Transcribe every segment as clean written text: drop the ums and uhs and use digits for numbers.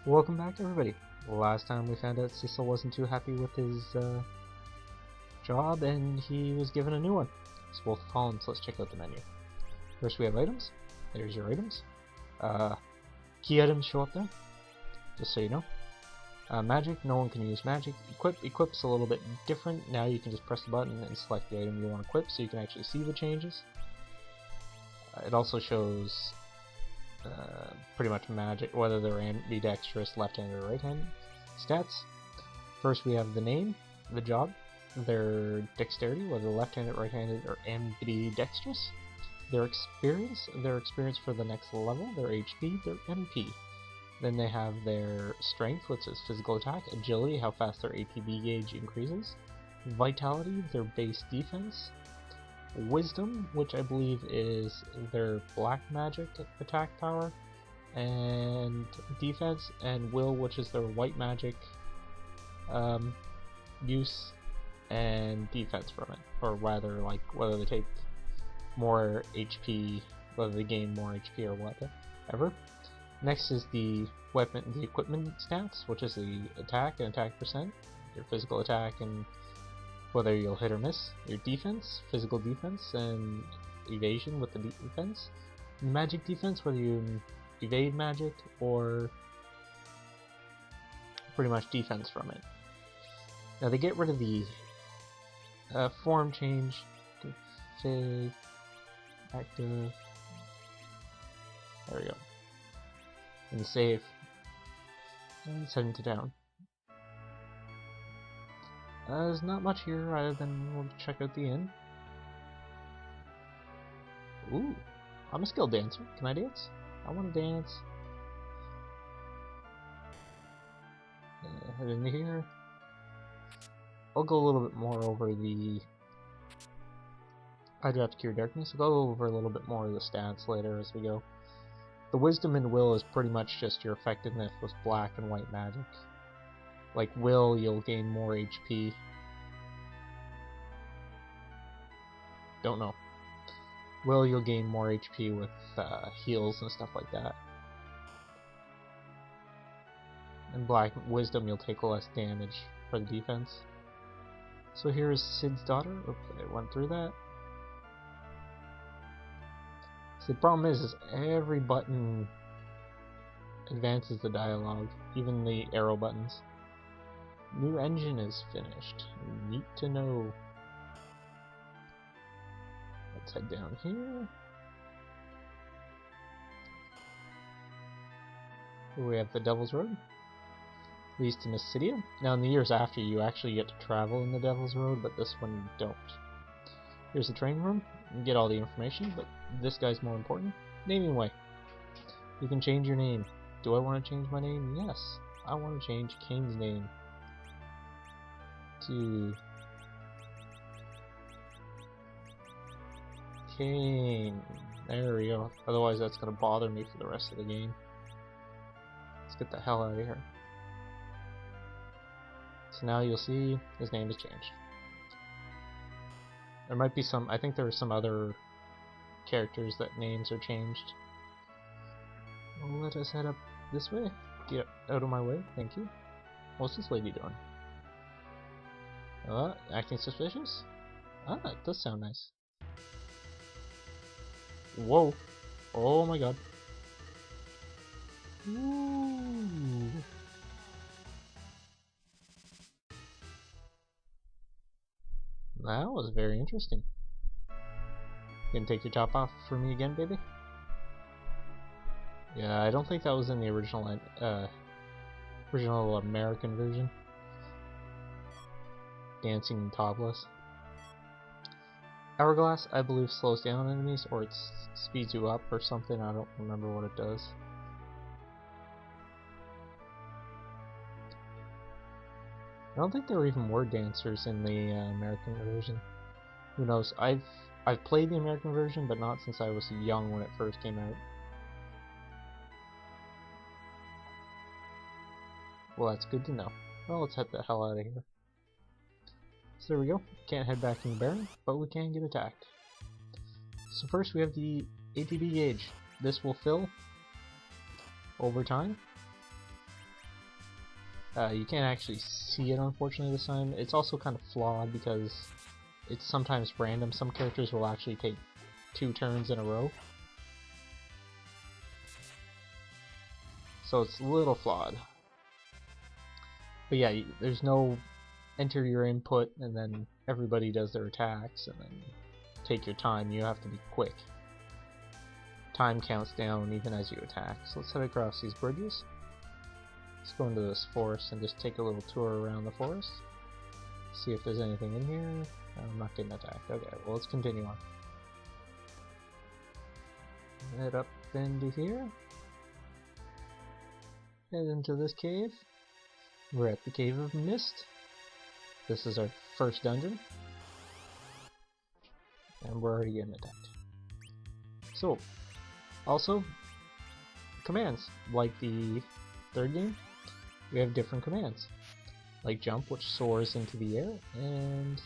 Welcome back, everybody. Last time we found out Cecil wasn't too happy with his job and he was given a new one. So both fallen, so let's check out the menu. First we have items. There's your items. Key items show up there, just so you know. Magic, no one can use magic. Equip's a little bit different. Now you can just press the button and select the item you want to equip so you can actually see the changes. It also shows pretty much magic, whether they're ambidextrous, left-handed, or right-handed. Stats. First we have the name, the job, their dexterity, whether left-handed, right-handed, or ambidextrous. Their experience for the next level, their HP, their MP. Then they have their strength, which is physical attack, agility, how fast their ATB gauge increases, vitality, their base defense, wisdom, which I believe is their black magic attack power and defense, and will, which is their white magic use and defense from it, or rather, like whether they take more HP, whether they gain more HP or whatever. Next is the equipment stats, which is the attack and attack percent, your physical attack and whether you'll hit or miss, your defense, physical defense, and evasion with the defense, magic defense, whether you evade magic or pretty much defense from it. Now they get rid of the form change, config, active, there we go, and save, and send it down. There's not much here other than we'll check out the inn. Ooh, I'm a skilled dancer. Can I dance? I want to dance. Head in here. I'll go a little bit more over the I do have to cure darkness. I'll go over a little bit more of the stats later as we go. The wisdom and will is pretty much just your effectiveness with black and white magic. Like will, you'll gain more HP. Don't know. Will, you'll gain more HP with heals and stuff like that. And black wisdom, you'll take less damage for the defense. So here's Sid's daughter. Oops, I went through that. So the problem is every button advances the dialogue, even the arrow buttons. New engine is finished. Neat to know. Let's head down here. Here we have the Devil's Road. Leads to Myst Caves. Now in the years after, you actually get to travel in the Devil's Road, but this one you don't. Here's the training room. You can get all the information, but this guy's more important. Naming way. You can change your name. Do I want to change my name? Yes. I want to change Kain's name to Kain. There we go. Otherwise that's going to bother me for the rest of the game. Let's get the hell out of here. So now you'll see his name has changed. There might be some, I think there are some other characters that names are changed. Let us head up this way. Get out of my way, thank you. What's this lady doing? Acting suspicious? Ah, it does sound nice. Whoa. Oh my god. Ooh. That was very interesting. You gonna take your top off for me again, baby? Yeah, I don't think that was in the original American version. Dancing topless. Hourglass, I believe, slows down enemies, or it speeds you up or something. I don't remember what it does. I don't think there were even word dancers in the American version. Who knows? I've played the American version, but not since I was young when it first came out. Well, that's good to know. Well, let's head the hell out of here. So there we go. Can't head back in the barren, but we can get attacked. So first we have the ATB gauge. This will fill over time. You can't actually see it, unfortunately, this time. It's also kind of flawed because it's sometimes random. Some characters will actually take 2 turns in a row. So it's a little flawed. But yeah, there's no enter your input and then everybody does their attacks and then take your time. You have to be quick. Time counts down even as you attack. So let's head across these bridges. Let's go into this forest and just take a little tour around the forest. See if there's anything in here. I'm not getting attacked. Okay, well let's continue on. Head up into here. Head into this cave. We're at the Cave of Myst. This is our first dungeon. And we're already getting attacked. So, also, commands. Like the 3rd game, we have different commands. Like jump, which soars into the air, and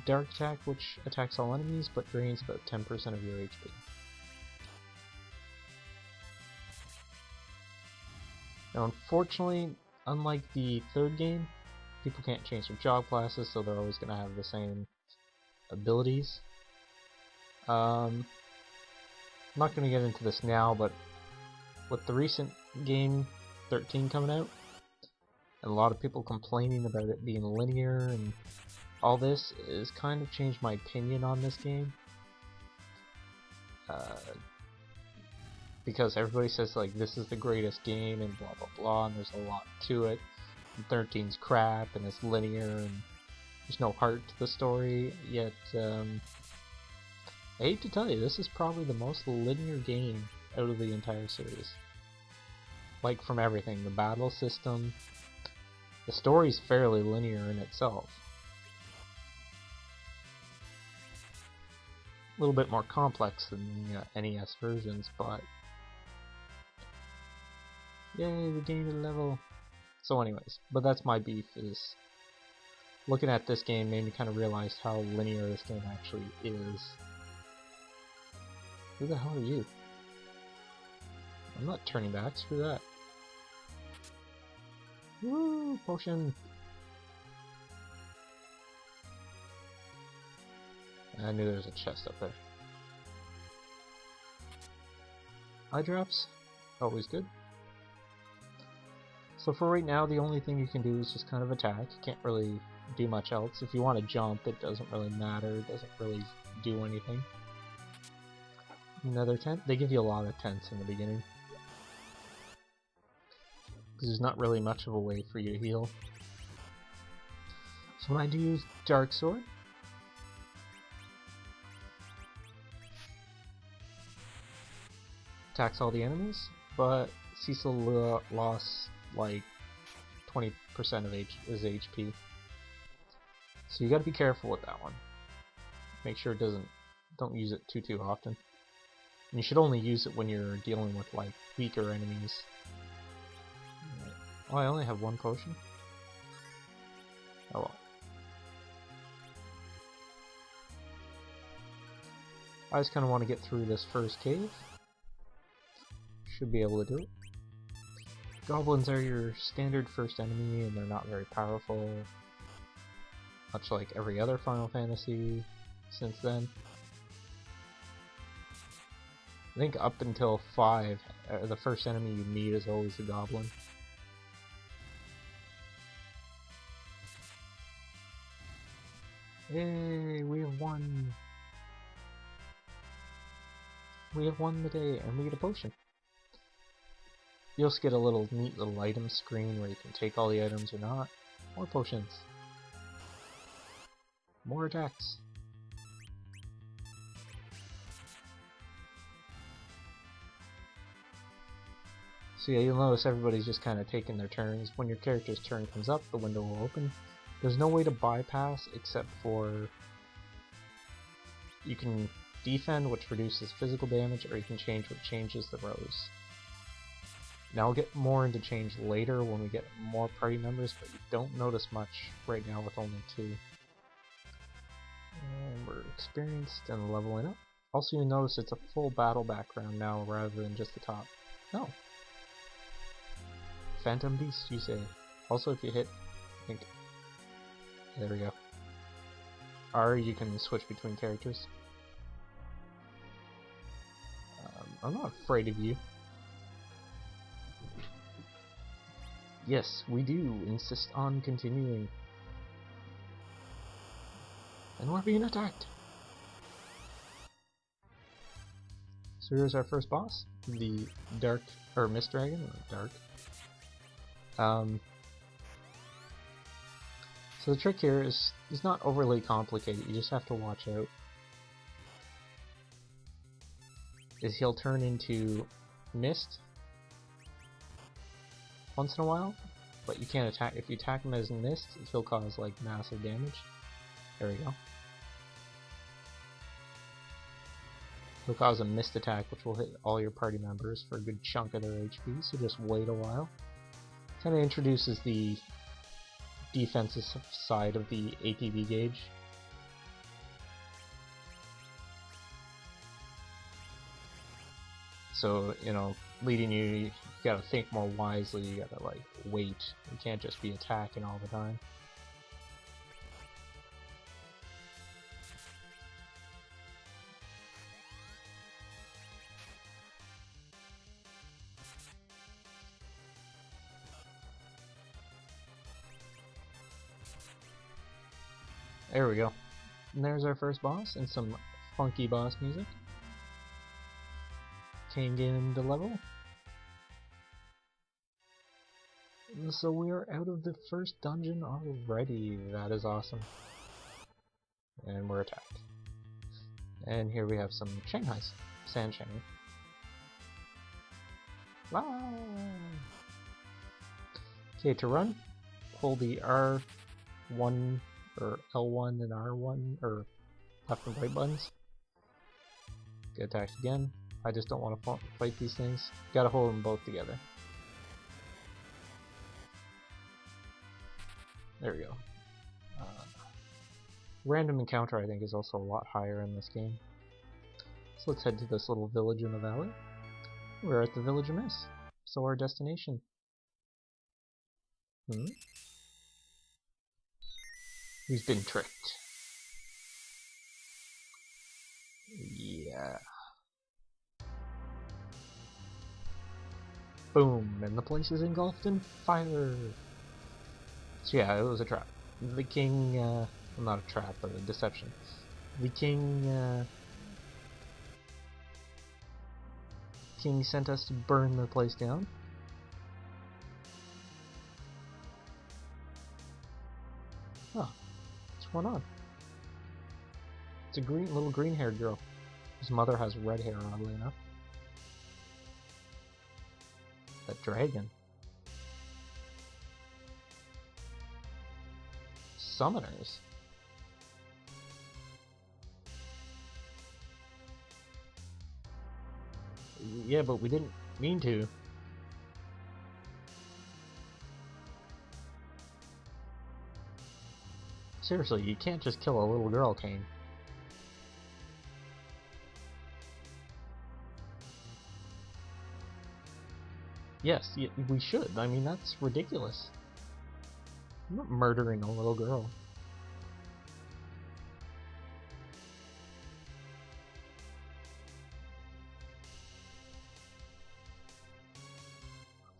dark attack, which attacks all enemies but drains about 10% of your HP. Now, unfortunately, unlike the 3rd game, people can't change their job classes, so they're always going to have the same abilities. I'm not going to get into this now, but with the recent game 13 coming out, and a lot of people complaining about it being linear and all this, has kind of changed my opinion on this game. Because everybody says like this is the greatest game and blah blah blah, and there's a lot to it. And 13's crap and it's linear and there's no heart to the story. Yet, I hate to tell you, this is probably the most linear game out of the entire series. Like from everything, the battle system, the story's fairly linear in itself. A little bit more complex than the NES versions, but yay, we gained a level. So anyways, but that's my beef, is looking at this game made me kind of realize how linear this game actually is. Who the hell are you? I'm not turning back, screw that. Woo, potion! I knew there was a chest up there. Eye drops, always good. So for right now, the only thing you can do is just kind of attack. You can't really do much else. If you want to jump, it doesn't really matter. It doesn't really do anything. Another tent. They give you a lot of tents in the beginning, because there's not really much of a way for you to heal. So when I do use Dark Sword, attacks all the enemies, but Cecil lost like 20% of his HP. So you gotta be careful with that one. Make sure it don't use it too often. And you should only use it when you're dealing with like weaker enemies. Oh, I only have 1 potion? Oh well. I just kinda wanna get through this first cave. Should be able to do it. Goblins are your standard first enemy, and they're not very powerful, much like every other Final Fantasy since then. I think up until 5, the first enemy you meet is always a goblin. Yay, we have won! We have won the day, and we get a potion. You also get a neat little item screen where you can take all the items or not. More potions. More attacks. So yeah, you'll notice everybody's just kind of taking their turns. When your character's turn comes up, the window will open. There's no way to bypass except for you can defend, which reduces physical damage, or you can change, which changes the rows. Now I'll get more into change later when we get more party members, but you don't notice much right now with only 2. And we're experienced and leveling up. Also, you notice it's a full battle background now rather than just the top. Oh. Phantom Beast, you say? Also, if you hit, I think, there we go. R, you can switch between characters. I'm not afraid of you. Yes, we do insist on continuing. And we're being attacked. So here's our first boss, the Dark, or Myst Dragon, or Dark. So the trick here is not overly complicated, you just have to watch out. Is he'll turn into mist once in a while, but you can't attack. If you attack him as mist, he'll cause like massive damage. There we go. He'll cause a mist attack, which will hit all your party members for a good chunk of their HP. So just wait a while. Kind of introduces the defensive side of the ATB gauge. So, you know, leading you gotta think more wisely, you gotta, like, wait. You can't just be attacking all the time. There we go. And there's our first boss, and some funky boss music. Kain gained a level. So we are out of the first dungeon already. That is awesome. And we're attacked. And here we have some Shanghais. Sand Shanghai. Wow! Okay, to run, hold the R1 or L1 and R1 or left and right buttons. Get attacked again. I just don't want to fight these things. Gotta hold them both together. There we go. Random encounter, I think, is also a lot higher in this game. So let's head to this little village in the valley. We're at the village of Myst. So our destination. Who's been tricked? Yeah. Boom, and the place is engulfed in fire. So yeah, it was a trap. The king, well, not a trap, but a deception. The king sent us to burn the place down. Huh, what's going on? It's a little green-haired girl. His mother has red hair, oddly enough. That dragon. Summoners. Yeah, but we didn't mean to. Seriously, you can't just kill a little girl, Kain. Yes, we should. I mean, that's ridiculous. I'm not murdering a little girl.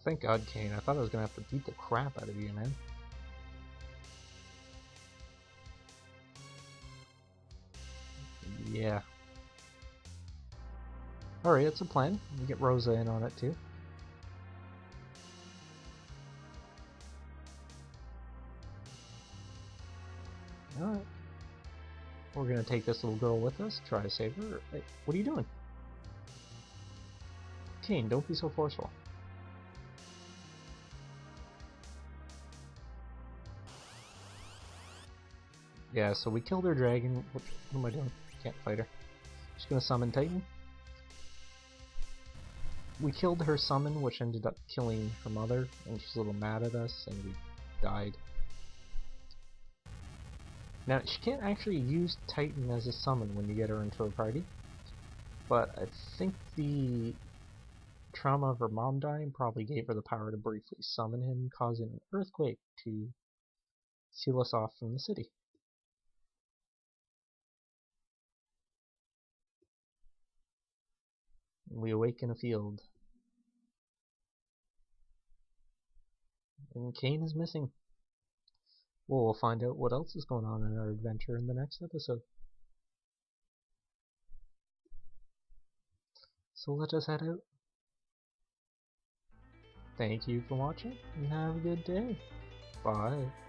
Thank God, Kain. I thought I was gonna have to beat the crap out of you, man. Yeah. Alright, it's a plan. We get Rosa in on it, too. Alright. We're gonna take this little girl with us, try to save her. Hey, what are you doing? Kain, don't be so forceful. Yeah, so we killed her dragon. What am I doing? Can't fight her. Just gonna summon Titan. We killed her summon, which ended up killing her mother, and she's a little mad at us, and we died. Now, she can't actually use Titan as a summon when you get her into a party, but I think the trauma of her mom dying probably gave her the power to briefly summon him, causing an earthquake to seal us off from the city. We awake in a field, and Kain is missing. Well, we'll find out what else is going on in our adventure in the next episode. So let us head out. Thank you for watching, and have a good day. Bye.